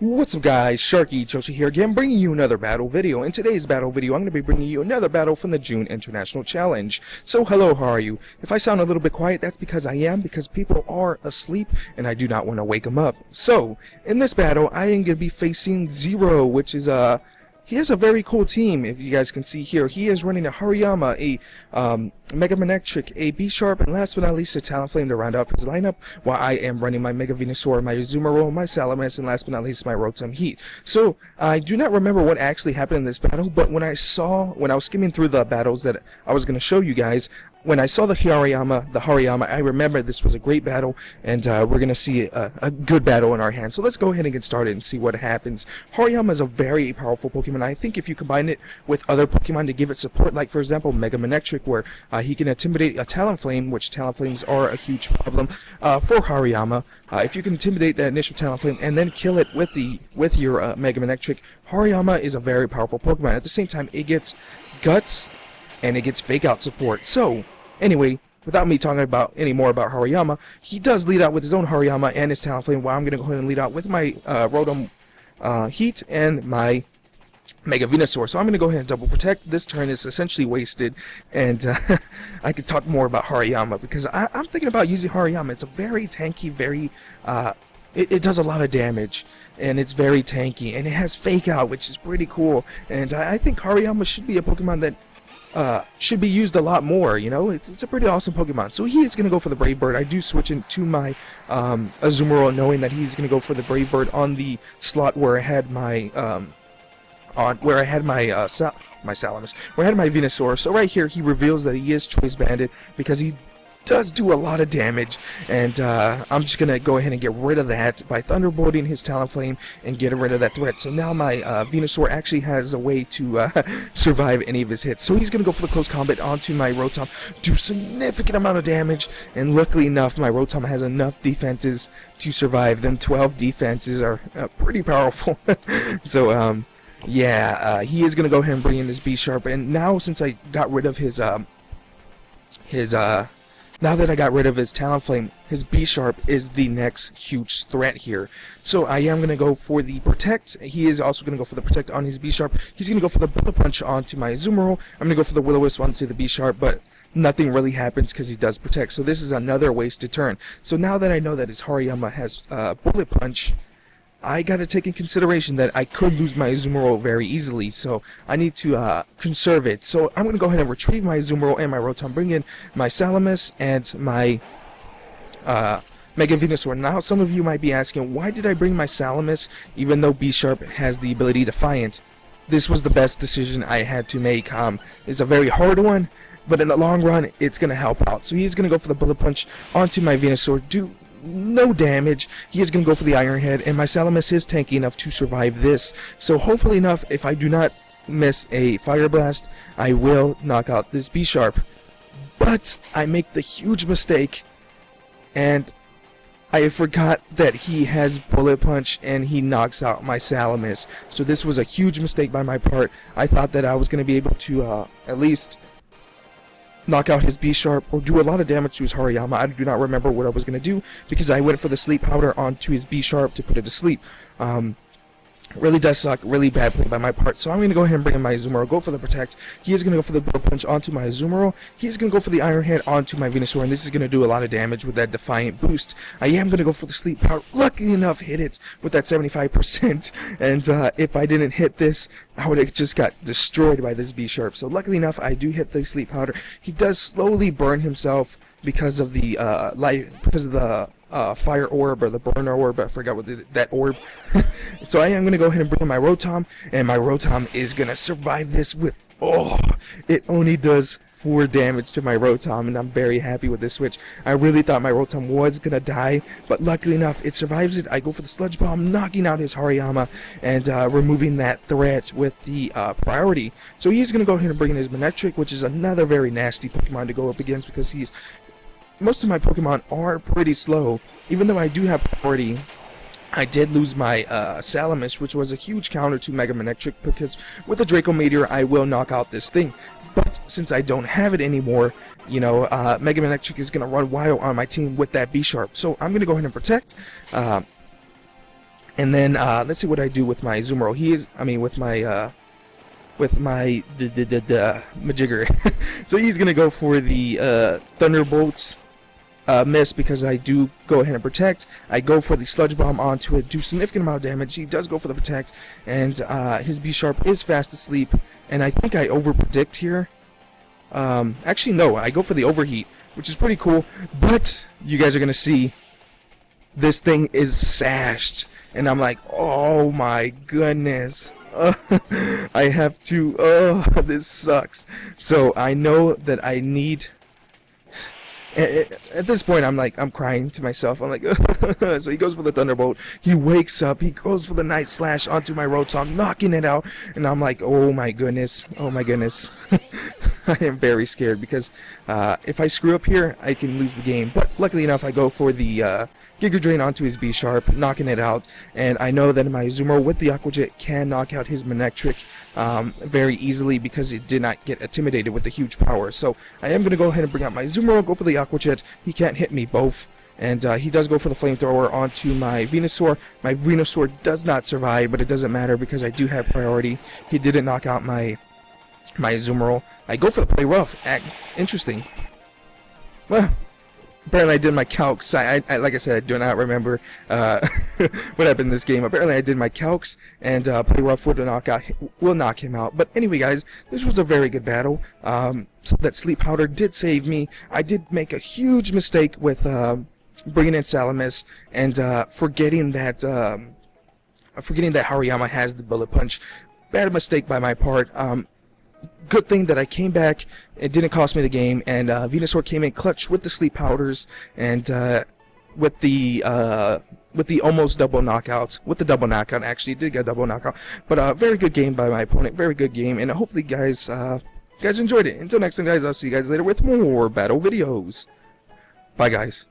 What's up guys, sharkeatyoshi here again, bringing you another battle video. In today's battle video, I'm going to be bringing you another battle from the June International Challenge. So hello, how are you? If I sound a little bit quiet, that's because I am, because people are asleep, and I do not want to wake them up. So, in this battle, I am going to be facing Zero, which is he has a very cool team, if you guys can see here. He is running a Hariyama, a Mega Manectric, a B-Sharp, and last but not least a Talonflame to round up his lineup, while I am running my Mega Venusaur, my Azumarill, my Salamis, and last but not least my Rotom Heat. So, I do not remember what actually happened in this battle, but when I was skimming through the battles that I was going to show you guys, when I saw the Hariyama, I remember this was a great battle, and we're going to see a good battle in our hands. So let's go ahead and get started and see what happens. Hariyama is a very powerful Pokemon. I think if you combine it with other Pokemon to give it support, like for example Mega Manectric, where he can intimidate a Talonflame, which Talonflames are a huge problem for Hariyama. If you can intimidate that initial Talonflame and then kill it with your Mega Manectric, Hariyama is a very powerful Pokemon. At the same time, it gets Guts and it gets Fake Out support. So anyway, without me talking about any more about Hariyama, he does lead out with his own Hariyama and his Talonflame, while I'm going to go ahead and lead out with my Rotom Heat and my Mega Venusaur. So I'm going to go ahead and double protect. This turn is essentially wasted, and I could talk more about Hariyama, because I'm thinking about using Hariyama. It's a very tanky, it does a lot of damage, and it's very tanky, and it has Fake Out, which is pretty cool, and I think Hariyama should be a Pokemon that should be used a lot more. You know, it's a pretty awesome Pokemon. So he is going to go for the Brave Bird. I do switch into my Azumarill, knowing that he's going to go for the Brave Bird on the slot where I had my Salamis, where I had my Venusaur. So right here, he reveals that he is Choice Banded, because he does do a lot of damage, and I'm just gonna go ahead and get rid of that by Thunderbolting his Talonflame and get rid of that threat. So now my Venusaur actually has a way to survive any of his hits. So he's gonna go for the close combat onto my Rotom, do significant amount of damage, and luckily enough, my Rotom has enough defenses to survive. Them 12 defenses are pretty powerful. So yeah, he is gonna go ahead and bring in his B-Sharp, and now since I got rid of now that I got rid of his Talonflame, his B-Sharp is the next huge threat here. So I am going to go for the Protect. He is also going to go for the Protect on his B-Sharp. He's going to go for the Bullet Punch onto my Azumarill. I'm going to go for the Will-O-Wisp onto the B-Sharp, but nothing really happens because he does Protect. So this is another wasted turn. So now that I know that his Hariyama has Bullet Punch, I gotta take in consideration that I could lose my Azumarill very easily, so I need to conserve it. So I'm gonna go ahead and retrieve my Azumarill and my Rotom, bring in my Salamis and my Mega Venusaur. Now some of you might be asking, why did I bring my Salamis even though B-Sharp has the ability Defiant? This was the best decision I had to make. It's a very hard one, but in the long run, it's gonna help out. So he's gonna go for the Bullet Punch onto my Venusaur, do no damage. He is going to go for the Iron Head, and my Salamis is tanky enough to survive this. So hopefully enough, if I do not miss a Fire Blast, I will knock out this B-Sharp. But I make the huge mistake, and I forgot that he has Bullet Punch, and he knocks out my Salamis. So this was a huge mistake by my part. I thought that I was going to be able to at least knock out his B-Sharp or do a lot of damage to his Hariyama. I do not remember what I was going to do, because I went for the Sleep Powder onto his B-Sharp to put it to sleep. Really does suck. Really bad play by my part. So I'm going to go ahead and bring in my Azumarill, go for the Protect. He is going to go for the Bullet Punch onto my Azumarill. He's going to go for the Iron Head onto my Venusaur, and this is going to do a lot of damage with that Defiant boost. I am going to go for the Sleep Powder. Lucky enough, hit it with that 75%. And if I didn't hit this, I would have just got destroyed by this B-Sharp. So luckily enough, I do hit the Sleep Powder. He does slowly burn himself because of the Fire Orb, or the Burner Orb. I forgot what that orb. So I am going to go ahead and bring in my Rotom, and my Rotom is going to survive this with, it only does 4 damage to my Rotom, and I'm very happy with this switch. I really thought my Rotom was going to die, but luckily enough, it survives it. I go for the Sludge Bomb, knocking out his Hariyama, and removing that threat with the priority. So he's going to go ahead and bring in his Manectric, which is another very nasty Pokemon to go up against, because most of my Pokemon are pretty slow. Even though I do have priority, I did lose my Salamis, which was a huge counter to Mega Manectric, because with the Draco Meteor, I will knock out this thing. But since I don't have it anymore, you know, Mega Manectric is going to run wild on my team with that B-Sharp. So I'm going to go ahead and Protect. And then let's see what I do with my Zumaro. With my Majigger. So he's gonna go for the Thunderbolt miss, because I do go ahead and protect. I go for the Sludge Bomb onto it, do significant amount of damage. He does go for the protect, and his B Sharp is fast asleep. And I think I over predict here. Actually no, I go for the overheat, which is pretty cool. But you guys are gonna see this thing is sashed. And I'm like, oh my goodness. I have to, this sucks. So I know that I need, at this point I'm crying to myself. I'm like, so he goes for the Thunderbolt. He wakes up, he goes for the Night Slash onto my Rotom, knocking it out. And I'm like, oh my goodness, oh my goodness. I am very scared, because if I screw up here, I can lose the game. But luckily enough, I go for the Giga Drain onto his B Sharp, knocking it out. And I know that my Zoomer with the Aqua Jet can knock out his Manectric very easily, because it did not get intimidated with the huge power. So I am going to go ahead and bring out my Zoomer, go for the Aqua Jet. He can't hit me both. And he does go for the Flamethrower onto my Venusaur. My Venusaur does not survive, but it doesn't matter, because I do have priority. He didn't knock out my Zoomer. I go for the Play Rough. Interesting. Well, apparently I did my calcs. I like I said, I do not remember what happened in this game. Apparently I did my calcs, and Play Rough will knock him out. But anyway, guys, this was a very good battle. That Sleep Powder did save me. I did make a huge mistake with bringing in Salamis and forgetting that Hariyama has the Bullet Punch. Bad mistake by my part. Good thing that I came back. It didn't cost me the game, and Venusaur came in clutch with the Sleep Powders, and with the almost double knockout. With the double knockout, actually, did get a double knockout. But very good game by my opponent. Very good game, and hopefully, guys enjoyed it. Until next time, guys, I'll see you guys later with more battle videos. Bye, guys.